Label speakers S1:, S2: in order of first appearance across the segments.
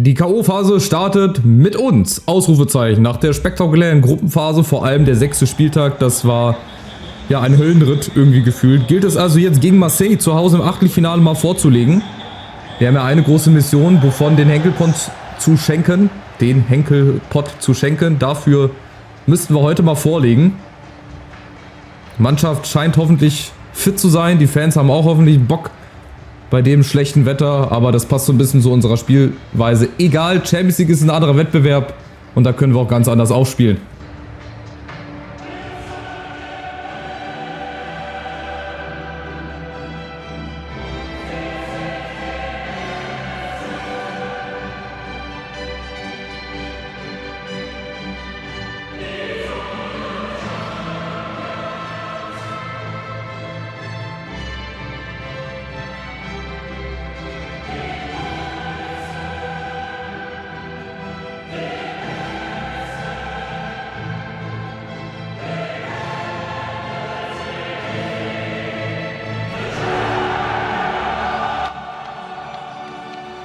S1: Die K.O.-Phase startet mit uns. Ausrufezeichen. Nach der spektakulären Gruppenphase, vor allem der 6. Spieltag, das war ja ein Höllenritt irgendwie gefühlt. Gilt es also jetzt gegen Marseille zu Hause im Achtelfinale mal vorzulegen. Wir haben ja eine große Mission, wovon den Henkelpott zu schenken. Dafür müssten wir heute mal vorlegen. Die Mannschaft scheint hoffentlich fit zu sein. Die Fans haben auch hoffentlich Bock bei dem schlechten Wetter. Aber das passt so ein bisschen zu unserer Spielweise. Egal, Champions League ist ein anderer Wettbewerb. Und da können wir auch ganz anders aufspielen.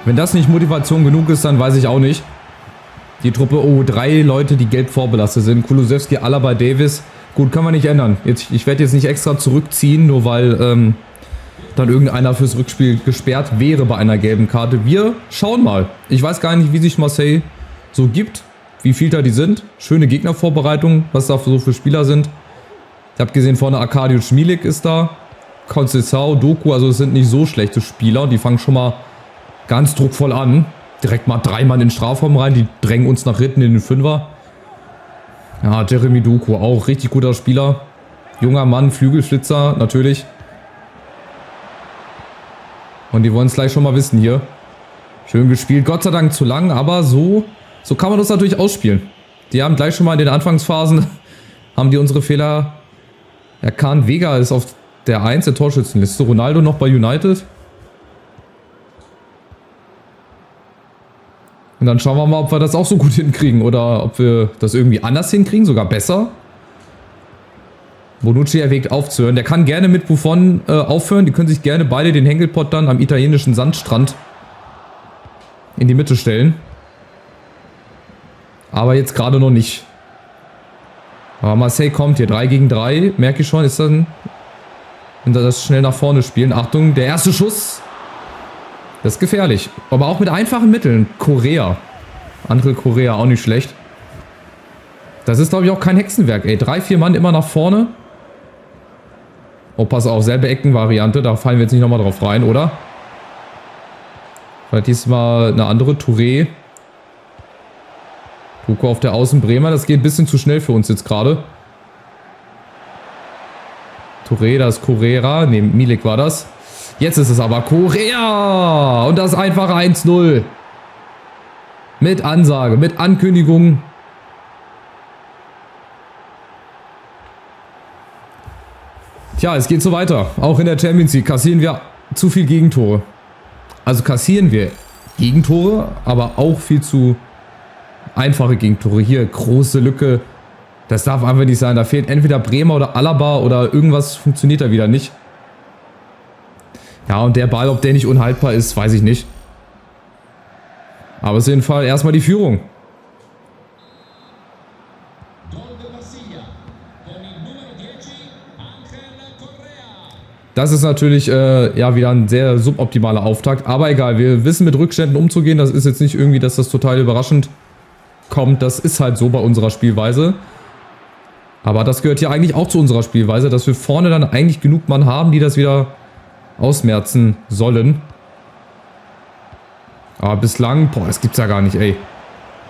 S1: Wenn das nicht Motivation genug ist, dann weiß ich auch nicht. Die Truppe, oh, 3 Leute, die gelb vorbelastet sind. Kulusewski, Alaba, Davis. Gut, kann man nicht ändern. Ich werde jetzt nicht extra zurückziehen, nur weil dann irgendeiner fürs Rückspiel gesperrt wäre bei einer gelben Karte. Wir schauen mal. Ich weiß gar nicht, wie sich Marseille so gibt, wie viel da die sind. Schöne Gegnervorbereitung, was da so für Spieler sind. Ich habe gesehen, vorne Arkadiusz Milik ist da. Conceição, Doku, also es sind nicht so schlechte Spieler. Die fangen schon mal ganz druckvoll an. Direkt mal 3 Mann in den Strafraum rein. Die drängen uns nach hinten in den Fünfer. Ja, Jeremy Doku, auch richtig guter Spieler. Junger Mann, Flügelschlitzer, natürlich. Und die wollen es gleich schon mal wissen hier. Schön gespielt. Gott sei Dank zu lang, aber so kann man das natürlich ausspielen. Die haben gleich schon mal in den Anfangsphasen haben die unsere Fehler erkannt. Vega ist auf der 1 der Torschützenliste. Ronaldo noch bei United. Und dann schauen wir mal, ob wir das auch so gut hinkriegen oder ob wir das irgendwie anders hinkriegen, sogar besser. Bonucci erwägt aufzuhören. Der kann gerne mit Buffon aufhören. Die können sich gerne beide den Henkelpott dann am italienischen Sandstrand in die Mitte stellen. Aber jetzt gerade noch nicht. Aber Marseille kommt hier. 3 gegen 3. Merke ich schon, ist dann, wenn wir das schnell nach vorne spielen. Achtung, der erste Schuss. Das ist gefährlich. Aber auch mit einfachen Mitteln. Correa. Andere Correa, auch nicht schlecht. Das ist, glaube ich, auch kein Hexenwerk, ey. 3, 4 Mann immer nach vorne. Oh, pass auf. Selbe Eckenvariante. Da fallen wir jetzt nicht nochmal drauf rein, oder? Vielleicht diesmal eine andere. Touré. Doku auf der Außen. Bremer. Das geht ein bisschen zu schnell für uns jetzt gerade. Touré, das ist Correa. Ne, Milik war das. Jetzt ist es aber Correa. Und das einfache 1-0. Mit Ansage, mit Ankündigung. Tja, es geht so weiter. Auch in der Champions League kassieren wir zu viel Gegentore. Also kassieren wir Gegentore, aber auch viel zu einfache Gegentore. Hier, große Lücke. Das darf einfach nicht sein. Da fehlt entweder Bremer oder Alaba oder irgendwas funktioniert da wieder nicht. Ja, und der Ball, ob der nicht unhaltbar ist, weiß ich nicht. Aber auf jeden Fall erstmal die Führung. Das ist natürlich ja wieder ein sehr suboptimaler Auftakt. Aber egal, wir wissen mit Rückständen umzugehen. Das ist jetzt nicht irgendwie, dass das total überraschend kommt. Das ist halt so bei unserer Spielweise. Aber das gehört ja eigentlich auch zu unserer Spielweise, dass wir vorne dann eigentlich genug Mann haben, die das wieder ausmerzen sollen. Aber bislang, boah, das gibt's ja gar nicht, ey.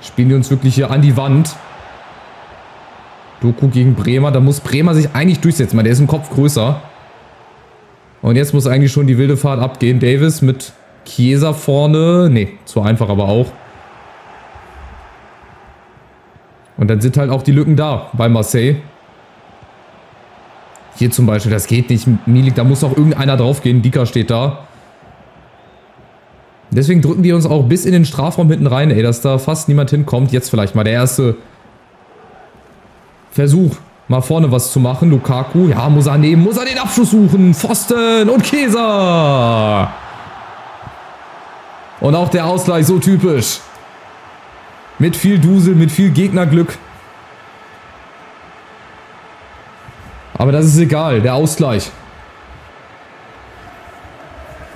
S1: Spielen die uns wirklich hier an die Wand. Doku gegen Bremer, da muss Bremer sich eigentlich durchsetzen, weil der ist im Kopf größer. Und jetzt muss eigentlich schon die wilde Fahrt abgehen. Davis mit Chiesa vorne. Ne, zu einfach aber auch. Und dann sind halt auch die Lücken da bei Marseille. Hier zum Beispiel, das geht nicht. Milik, da muss auch irgendeiner drauf gehen. Dika steht da. Deswegen drücken die uns auch bis in den Strafraum hinten rein, ey, dass da fast niemand hinkommt. Jetzt vielleicht mal der erste Versuch, mal vorne was zu machen. Lukaku, ja, muss er nehmen, muss er den Abschluss suchen. Pfosten und Chiesa. Und auch der Ausgleich, so typisch. Mit viel Dusel, mit viel Gegnerglück. Aber das ist egal, der Ausgleich.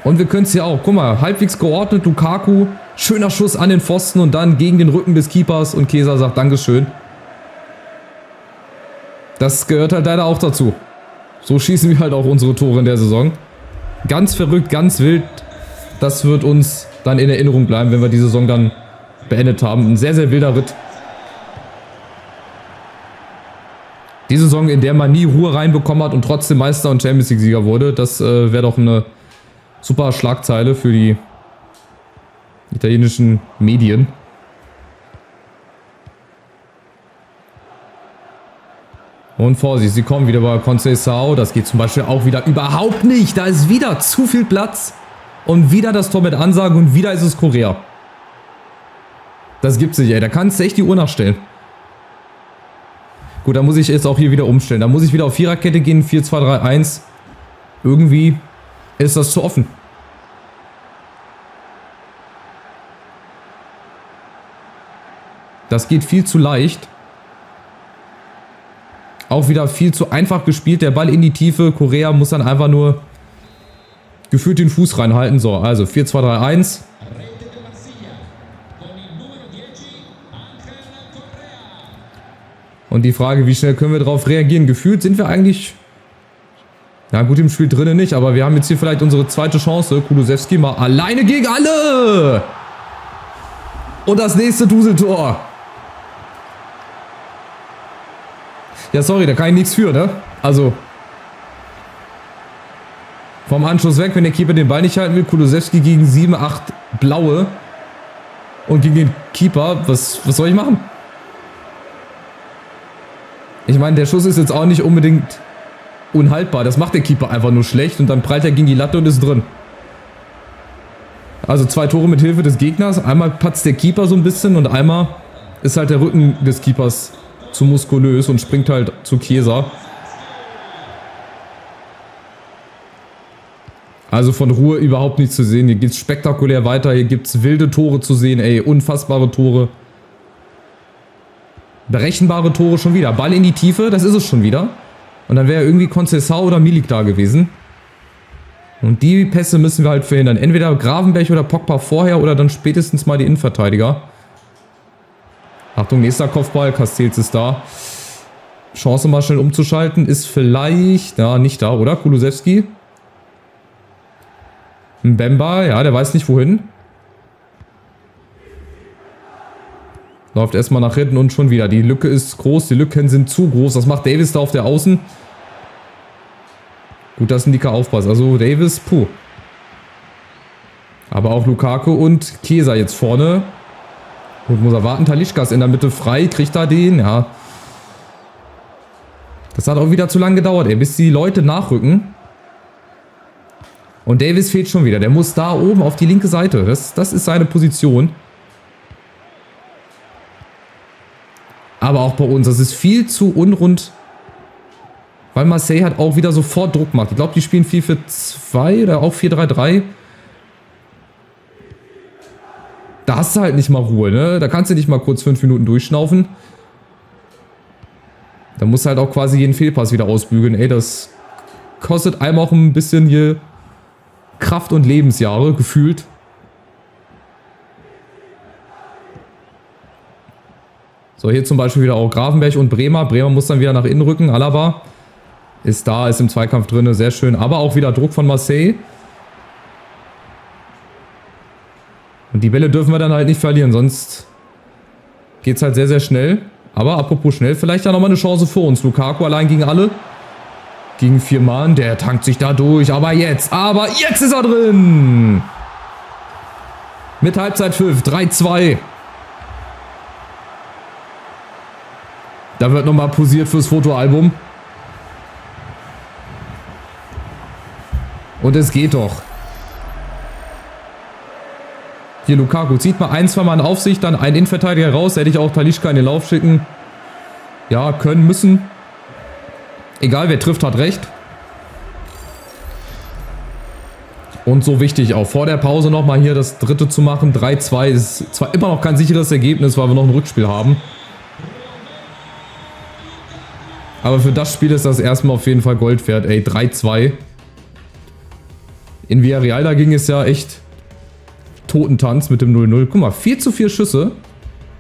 S1: Und wir können es ja auch, guck mal, halbwegs geordnet, Lukaku, schöner Schuss an den Pfosten und dann gegen den Rücken des Keepers und Chiesa sagt Dankeschön. Das gehört halt leider auch dazu. So schießen wir halt auch unsere Tore in der Saison. Ganz verrückt, ganz wild. Das wird uns dann in Erinnerung bleiben, wenn wir die Saison dann beendet haben. Ein sehr, sehr wilder Ritt. Die Saison, in der man nie Ruhe reinbekommen hat und trotzdem Meister und Champions League Sieger wurde, das wäre doch eine super Schlagzeile für die italienischen Medien. Und Vorsicht, sie kommen wieder bei Conceição. Das geht zum Beispiel auch wieder überhaupt nicht. Da ist wieder zu viel Platz. Und wieder das Tor mit Ansage und wieder ist es Correa. Das gibt's nicht, ey. Da kannst du echt die Uhr nachstellen. Gut, dann muss ich jetzt auch hier wieder umstellen. Da muss ich wieder auf Viererkette gehen. 4-2-3-1. Irgendwie ist das zu offen. Das geht viel zu leicht. Auch wieder viel zu einfach gespielt. Der Ball in die Tiefe. Correa muss dann einfach nur gefühlt den Fuß reinhalten. So, also 4-2-3-1. Und die Frage, wie schnell können wir darauf reagieren? Gefühlt sind wir eigentlich, ja gut, im Spiel drinnen nicht, aber wir haben jetzt hier vielleicht unsere zweite Chance. Kulusewski mal alleine gegen alle. Und das nächste Duseltor. Ja, sorry, da kann ich nichts für, ne? Also, vom Anschluss weg, wenn der Keeper den Ball nicht halten will. Kulusewski gegen 7, 8 Blaue. Und gegen den Keeper, was soll ich machen? Ich meine, der Schuss ist jetzt auch nicht unbedingt unhaltbar. Das macht der Keeper einfach nur schlecht und dann prallt er gegen die Latte und ist drin. Also 2 Tore mit Hilfe des Gegners. Einmal patzt der Keeper so ein bisschen und einmal ist halt der Rücken des Keepers zu muskulös und springt halt zu Chiesa. Also von Ruhe überhaupt nicht zu sehen. Hier geht es spektakulär weiter. Hier gibt es wilde Tore zu sehen. Ey, unfassbare Tore. Berechenbare Tore schon wieder. Ball in die Tiefe, das ist es schon wieder. Und dann wäre irgendwie Conceição oder Milik da gewesen. Und die Pässe müssen wir halt verhindern. Entweder Gravenberch oder Pogba vorher oder dann spätestens mal die Innenverteidiger. Achtung, nächster Kopfball. Castells ist da. Chance mal schnell umzuschalten. Ist vielleicht, ja, nicht da, oder? Kulusewski. Mbemba, ja, der weiß nicht wohin. Läuft erstmal nach hinten und schon wieder. Die Lücke ist groß, die Lücken sind zu groß. Das macht Davis da auf der Außen. Gut, dass ein dicker Aufpass. Also Davis, puh. Aber auch Lukaku und Chiesa jetzt vorne. Gut, muss er warten. Talisca ist in der Mitte frei. Kriegt er den? Ja. Das hat auch wieder zu lange gedauert, ey, bis die Leute nachrücken. Und Davis fehlt schon wieder. Der muss da oben auf die linke Seite. Das ist seine Position. Aber auch bei uns. Das ist viel zu unrund. Weil Marseille hat auch wieder sofort Druck macht. Ich glaube, die spielen 4-4-2 oder auch 4-3-3. Da hast du halt nicht mal Ruhe, ne? Da kannst du nicht mal kurz 5 Minuten durchschnaufen. Da musst du halt auch quasi jeden Fehlpass wieder ausbügeln. Ey, das kostet einem auch ein bisschen hier Kraft und Lebensjahre, gefühlt. So, hier zum Beispiel wieder auch Gravenberch und Bremer. Bremer muss dann wieder nach innen rücken. Alaba ist da, ist im Zweikampf drin, sehr schön. Aber auch wieder Druck von Marseille. Und die Bälle dürfen wir dann halt nicht verlieren, sonst geht es halt sehr, sehr schnell. Aber apropos schnell, vielleicht ja nochmal eine Chance für uns. Lukaku allein gegen alle. Gegen 4 Mann, der tankt sich da durch. Aber jetzt ist er drin. Mit Halbzeitpfiff, 3-2. Da wird nochmal posiert fürs Fotoalbum. Und es geht doch. Hier Lukaku zieht mal 1, 2 Mann auf sich, dann einen Innenverteidiger raus. Hätte ich auch Talisca in den Lauf schicken. Ja, können, müssen. Egal, wer trifft, hat recht. Und so wichtig auch vor der Pause nochmal hier das dritte zu machen. 3-2 ist zwar immer noch kein sicheres Ergebnis, weil wir noch ein Rückspiel haben. Aber für das Spiel ist das erstmal auf jeden Fall Gold wert. Ey, 3-2. In Villarreal, da ging es ja echt Totentanz mit dem 0-0. Guck mal, 4-4 Schüsse.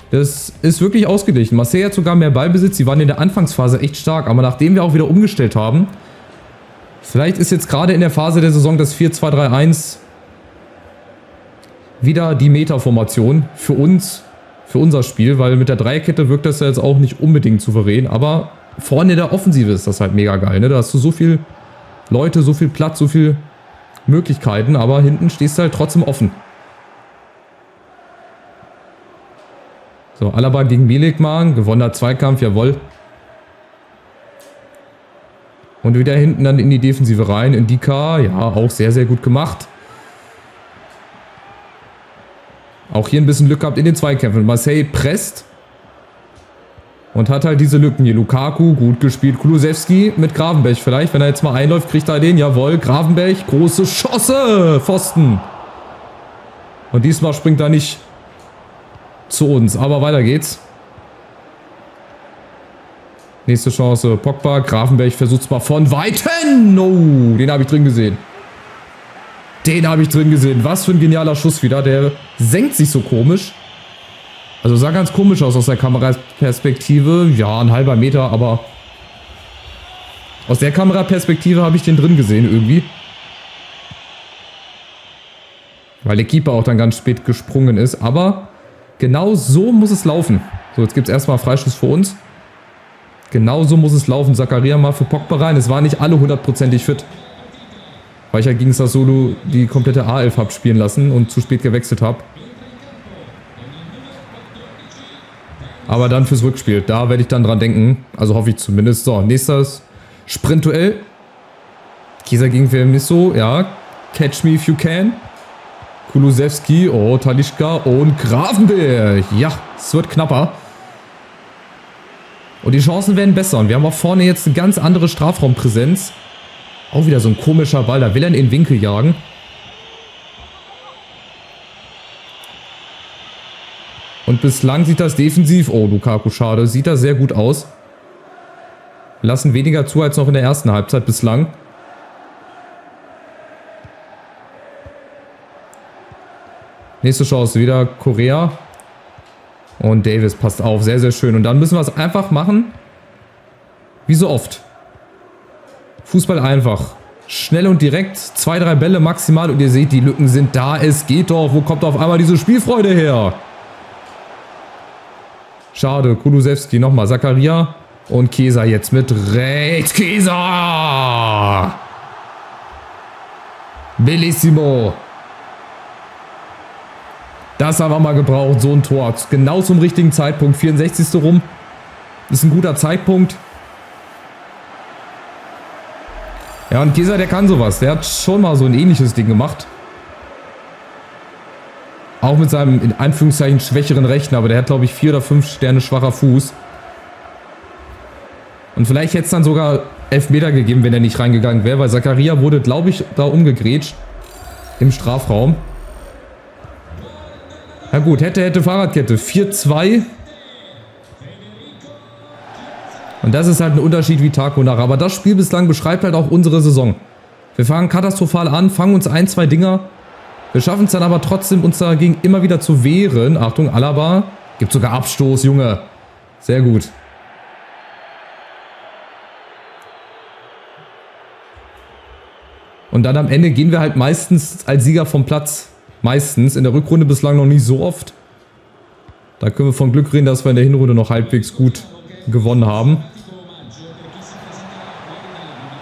S1: Das ist wirklich ausgeglichen. Marseille hat sogar mehr Ballbesitz. Sie waren in der Anfangsphase echt stark. Aber nachdem wir auch wieder umgestellt haben, vielleicht ist jetzt gerade in der Phase der Saison das 4-2-3-1 wieder die Meta-Formation für uns, für unser Spiel. Weil mit der Dreierkette wirkt das ja jetzt auch nicht unbedingt souverän. Aber vorne in der Offensive ist das halt mega geil. Ne? Da hast du so viel Leute, so viel Platz, so viel Möglichkeiten. Aber hinten stehst du halt trotzdem offen. So, Alaba gegen Milik-Magen, gewonnener Zweikampf, jawohl. Und wieder hinten dann in die Defensive rein, in Dika, ja, auch sehr, sehr gut gemacht. Auch hier ein bisschen Glück gehabt in den Zweikämpfen. Marseille presst und hat halt diese Lücken hier. Lukaku, gut gespielt. Kulusevski mit Gravenberch vielleicht, wenn er jetzt mal einläuft, kriegt er den, jawohl. Gravenberch, große Chance, Pfosten. Und diesmal springt er nicht zu uns, aber weiter geht's. Nächste Chance, Pogba, Gravenberch versucht's mal von Weitem. Oh, den habe ich drin gesehen. Den habe ich drin gesehen. Was für ein genialer Schuss wieder. Der senkt sich so komisch. Also sah ganz komisch aus der Kameraperspektive. Ja, ein halber Meter, aber aus der Kameraperspektive habe ich den drin gesehen irgendwie. Weil der Keeper auch dann ganz spät gesprungen ist, aber genau so muss es laufen. So, jetzt gibt es erstmal Freischuss für uns. Genau so muss es laufen. Zakaria mal für Pogba rein. Es waren nicht alle hundertprozentig fit. Weil ich ja gegen Sassuolo die komplette A11 habe spielen lassen und zu spät gewechselt habe. Aber dann fürs Rückspiel. Da werde ich dann dran denken. Also hoffe ich zumindest. So, nächstes Sprintduell. Chiesa gegen Vermisso. Ja, catch me if you can. Kulusevski, oh, Talisca und Gravenberch. Ja, es wird knapper. Und die Chancen werden besser. Und wir haben auch vorne jetzt eine ganz andere Strafraumpräsenz. Auch wieder so ein komischer Ball. Da will er in den Winkel jagen. Und bislang sieht das defensiv, oh, Lukaku, schade, sieht das sehr gut aus. Lassen weniger zu als noch in der ersten Halbzeit bislang. Nächste Chance, wieder Correa. Und Davis passt auf, sehr, sehr schön. Und dann müssen wir es einfach machen, wie so oft. Fußball einfach. Schnell und direkt, 2, 3 Bälle maximal. Und ihr seht, die Lücken sind da, es geht doch. Wo kommt auf einmal diese Spielfreude her? Schade, Kulusevski nochmal, Zakaria. Und Chiesa jetzt mit rechts. Chiesa! Bellissimo! Das haben wir mal gebraucht, so ein Tor. Genau zum richtigen Zeitpunkt. 64. rum. Ist ein guter Zeitpunkt. Ja, und Chiesa, der kann sowas. Der hat schon mal so ein ähnliches Ding gemacht. Auch mit seinem, in Anführungszeichen, schwächeren Rechten. Aber der hat, glaube ich, 4 oder 5 Sterne schwacher Fuß. Und vielleicht hätte es dann sogar Elfmeter gegeben, wenn er nicht reingegangen wäre. Weil Zakaria wurde, glaube ich, da umgegrätscht. Im Strafraum. Na gut, hätte Fahrradkette. 4-2. Und das ist halt ein Unterschied wie Tag und Nacht. Aber das Spiel bislang beschreibt halt auch unsere Saison. Wir fangen katastrophal an, fangen uns 1, 2 Dinger. Wir schaffen es dann aber trotzdem, uns dagegen immer wieder zu wehren. Achtung, Alaba. Gibt sogar Abstoß, Junge. Sehr gut. Und dann am Ende gehen wir halt meistens als Sieger vom Platz. Meistens. In der Rückrunde bislang noch nicht so oft. Da können wir von Glück reden, dass wir in der Hinrunde noch halbwegs gut gewonnen haben.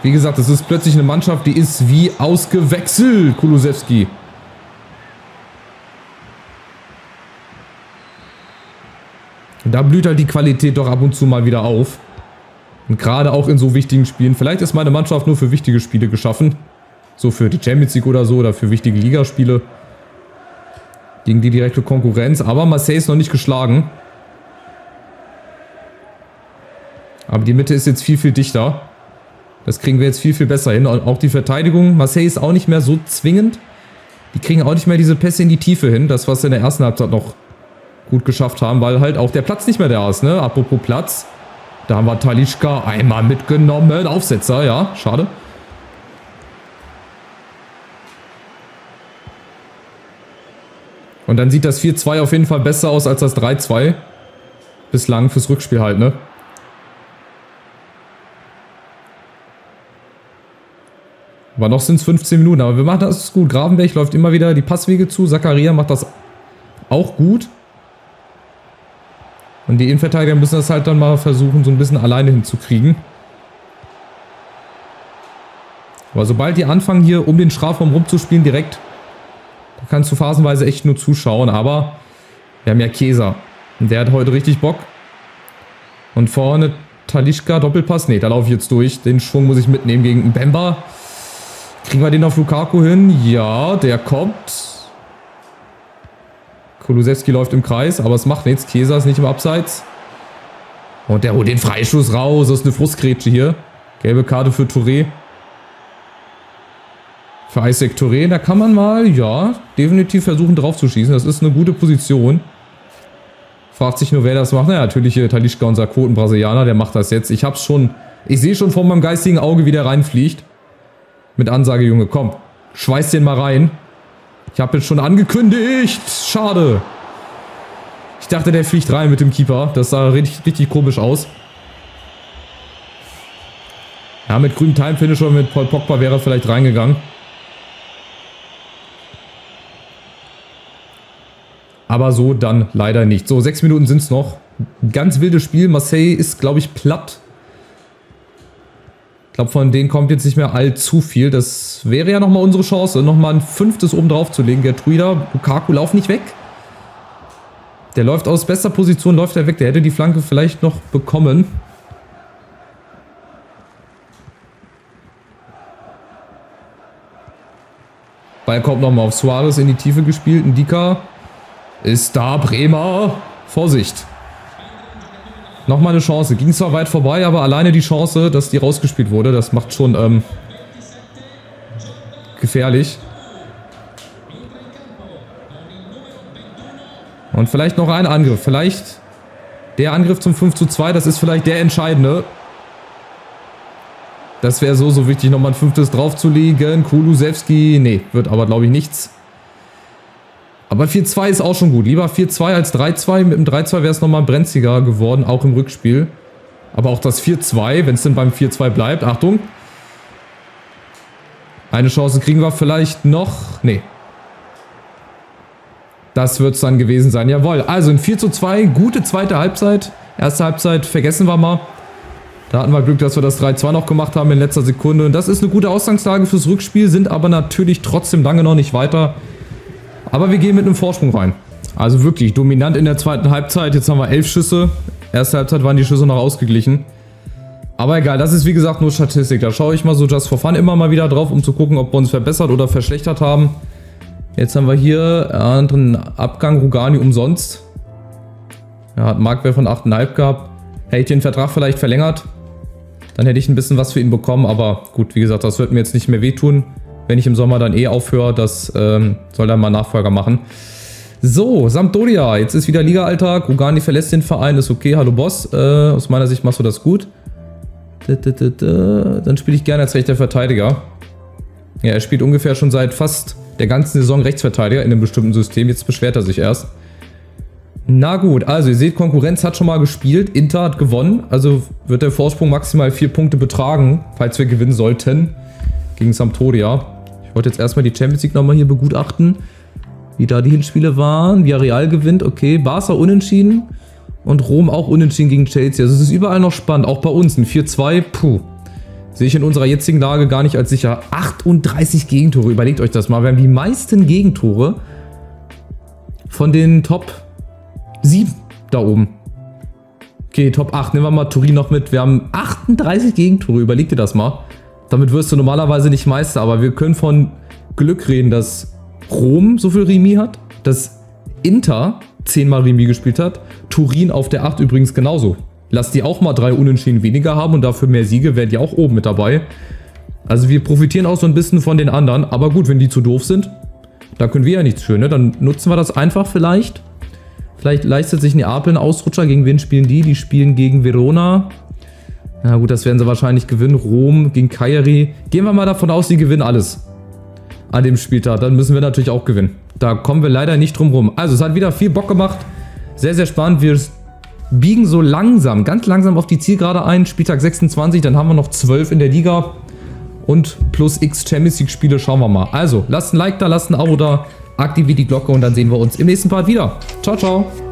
S1: Wie gesagt, es ist plötzlich eine Mannschaft, die ist wie ausgewechselt. Kulusevski. Da blüht halt die Qualität doch ab und zu mal wieder auf. Und gerade auch in so wichtigen Spielen. Vielleicht ist meine Mannschaft nur für wichtige Spiele geschaffen. So für die Champions League oder so oder für wichtige Ligaspiele. Gegen die direkte Konkurrenz. Aber Marseille ist noch nicht geschlagen. Aber die Mitte ist jetzt viel, viel dichter. Das kriegen wir jetzt viel, viel besser hin. Und auch die Verteidigung. Marseille ist auch nicht mehr so zwingend. Die kriegen auch nicht mehr diese Pässe in die Tiefe hin. Das, was sie in der ersten Halbzeit noch gut geschafft haben, weil halt auch der Platz nicht mehr da ist, ne? Apropos Platz. Da haben wir Talisca einmal mitgenommen. Aufsetzer, ja, schade. Und dann sieht das 4-2 auf jeden Fall besser aus als das 3-2. Bislang fürs Rückspiel halt, ne? Aber noch sind es 15 Minuten. Aber wir machen das gut. Gravenberg läuft immer wieder die Passwege zu. Zakaria macht das auch gut. Und die Innenverteidiger müssen das halt dann mal versuchen, so ein bisschen alleine hinzukriegen. Aber sobald die anfangen, hier um den Strafraum rumzuspielen, direkt, da kannst du phasenweise echt nur zuschauen. Aber wir haben ja Chiesa. Und der hat heute richtig Bock. Und vorne Talisca, Doppelpass. Ne, da laufe ich jetzt durch. Den Schwung muss ich mitnehmen gegen Mbemba. Kriegen wir den auf Lukaku hin? Ja, der kommt. Kulusewski läuft im Kreis, aber es macht nichts. Chiesa ist nicht im Abseits. Und der holt den Freischuss raus. Das ist eine Frustgrätsche hier. Gelbe Karte für Touré. Für Isaac Touré. Da kann man mal, ja, definitiv versuchen drauf zu schießen. Das ist eine gute Position. Fragt sich nur, wer das macht. Naja, natürlich hier Talisca, unser Quoten-Brasilianer. Der macht das jetzt. Ich sehe schon vor meinem geistigen Auge, wie der reinfliegt. Mit Ansage, Junge, komm. Schweiß den mal rein. Ich habe jetzt schon angekündigt. Schade. Ich dachte, der fliegt rein mit dem Keeper. Das sah richtig, richtig komisch aus. Ja, mit grünem Time-Finisher, mit Paul Pogba wäre er vielleicht reingegangen. Aber so dann leider nicht. So, 6 Minuten sind es noch. Ein ganz wildes Spiel. Marseille ist, glaube ich, platt. Ich glaube, von denen kommt jetzt nicht mehr allzu viel. Das wäre ja nochmal unsere Chance, nochmal ein 5. oben drauf zu legen. Gertruida, Lukaku, lauf nicht weg. Der läuft aus bester Position, läuft er weg. Der hätte die Flanke vielleicht noch bekommen. Ball kommt nochmal auf Suarez in die Tiefe gespielt. Ndika ist da. Bremer. Vorsicht. Nochmal eine Chance. Ging zwar weit vorbei, aber alleine die Chance, dass die rausgespielt wurde, das macht schon gefährlich. Und vielleicht noch ein Angriff. Vielleicht der Angriff zum 5:2, das ist vielleicht der entscheidende. Das wäre so wichtig, nochmal ein 5. draufzulegen. Kulusewski, nee, wird aber glaube ich nichts. Aber 4-2 ist auch schon gut. Lieber 4-2 als 3-2. Mit dem 3-2 wäre es nochmal brenzliger geworden, auch im Rückspiel. Aber auch das 4-2, wenn es denn beim 4-2 bleibt. Achtung. Eine Chance kriegen wir vielleicht noch. Nee. Das wird es dann gewesen sein. Jawohl. Also ein 4:2. Gute zweite Halbzeit. Erste Halbzeit vergessen wir mal. Da hatten wir Glück, dass wir das 3-2 noch gemacht haben in letzter Sekunde. Und das ist eine gute Ausgangslage fürs Rückspiel. Sind aber natürlich trotzdem lange noch nicht weiter. Aber wir gehen mit einem Vorsprung rein. Also wirklich dominant in der zweiten Halbzeit. Jetzt haben wir 11 Schüsse. Erste Halbzeit waren die Schüsse noch ausgeglichen. Aber egal, das ist wie gesagt nur Statistik. Da schaue ich mal so just for fun immer mal wieder drauf, um zu gucken, ob wir uns verbessert oder verschlechtert haben. Jetzt haben wir hier einen anderen Abgang. Rugani umsonst. Er hat einen Marktwert von 8,5 gehabt. Hätte ich den Vertrag vielleicht verlängert, dann hätte ich ein bisschen was für ihn bekommen. Aber gut, wie gesagt, das wird mir jetzt nicht mehr wehtun. Wenn ich im Sommer dann aufhöre, das soll dann mal Nachfolger machen. So, Sampdoria. Jetzt ist wieder Liga-Alltag. Rugani verlässt den Verein, ist okay. Hallo Boss. Aus meiner Sicht machst du das gut. Dann spiele ich gerne als rechter Verteidiger. Ja, er spielt ungefähr schon seit fast der ganzen Saison Rechtsverteidiger in einem bestimmten System. Jetzt beschwert er sich erst. Na gut, also ihr seht, Konkurrenz hat schon mal gespielt. Inter hat gewonnen. Also wird der Vorsprung maximal 4 Punkte betragen, falls wir gewinnen sollten gegen Sampdoria. Ich wollte jetzt erstmal die Champions League nochmal hier begutachten, wie da die Hinspiele waren. Villarreal gewinnt, okay. Barca unentschieden und Rom auch unentschieden gegen Chelsea. Also es ist überall noch spannend, auch bei uns. Ein 4-2, puh. Sehe ich in unserer jetzigen Lage gar nicht als sicher. 38 Gegentore, überlegt euch das mal. Wir haben die meisten Gegentore von den Top 7 da oben. Okay, Top 8, nehmen wir mal Turin noch mit. Wir haben 38 Gegentore, überleg dir das mal. Damit wirst du normalerweise nicht Meister, aber wir können von Glück reden, dass Rom so viel Remis hat, dass Inter 10-mal Remis gespielt hat, Turin auf der 8 übrigens genauso. Lass die auch mal 3 Unentschieden weniger haben und dafür mehr Siege, wären die auch oben mit dabei. Also wir profitieren auch so ein bisschen von den anderen, aber gut, wenn die zu doof sind, Da können wir ja nichts für, ne? Dann nutzen wir das einfach vielleicht. Vielleicht leistet sich Neapel einen Ausrutscher. Gegen wen spielen die? Die spielen gegen Verona. Na gut, das werden sie wahrscheinlich gewinnen. Rom gegen Cagliari. Gehen wir mal davon aus, die gewinnen alles an dem Spieltag. Dann müssen wir natürlich auch gewinnen. Da kommen wir leider nicht drum rum. Also es hat wieder viel Bock gemacht. Sehr, sehr spannend. Wir biegen so langsam, ganz langsam auf die Zielgerade ein. Spieltag 26, dann haben wir noch 12 in der Liga. Und plus x Champions League Spiele, schauen wir mal. Also, lasst ein Like da, lasst ein Abo da, aktiviert die Glocke und dann sehen wir uns im nächsten Part wieder. Ciao, ciao.